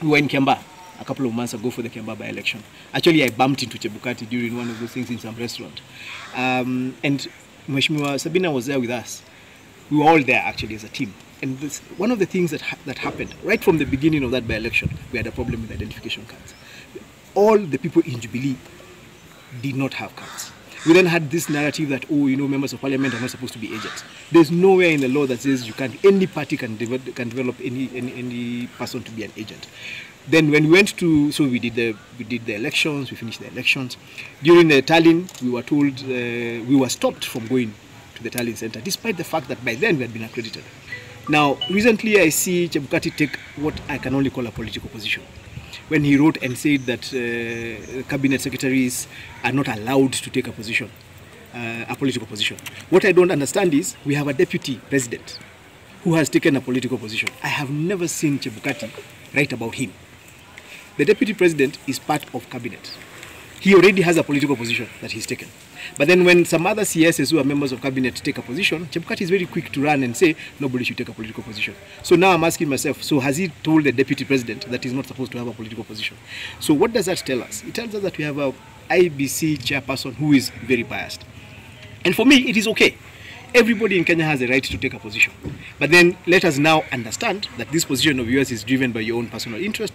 We were in Kiambaa a couple of months ago for the Kiambaa by-election. Actually, I bumped into Chebukati during one of those things in some restaurant. And Mheshimiwa Sabina was there with us. We were all there actually as a team. And one of the things that happened, right from the beginning of that by-election, we had a problem with identification cards. All the people in Jubilee did not have cards. We then had this narrative that, oh, you know, members of parliament are not supposed to be agents. There's nowhere in the law that says you can't, any party can develop any person to be an agent. Then when we went to, so we did the elections, we finished the elections. During the Tallinn, we were told, we were stopped from going to the Tallinn Center, despite the fact that by then we had been accredited. Now, recently I see Chebukati take what I can only call a political position, when he wrote and said that cabinet secretaries are not allowed to take a position, a political position. What I don't understand is we have a deputy president who has taken a political position. I have never seen Chebukati write about him. The deputy president is part of cabinet. He already has a political position that he's taken. But then when some other CSs who are members of cabinet take a position, Chebukati is very quick to run and say, nobody should take a political position. So now I'm asking myself, so has he told the deputy president that he's not supposed to have a political position? So what does that tell us? It tells us that we have a IBC chairperson who is very biased. And for me, it is okay. Everybody in Kenya has a right to take a position. But then let us now understand that this position of yours is driven by your own personal interest.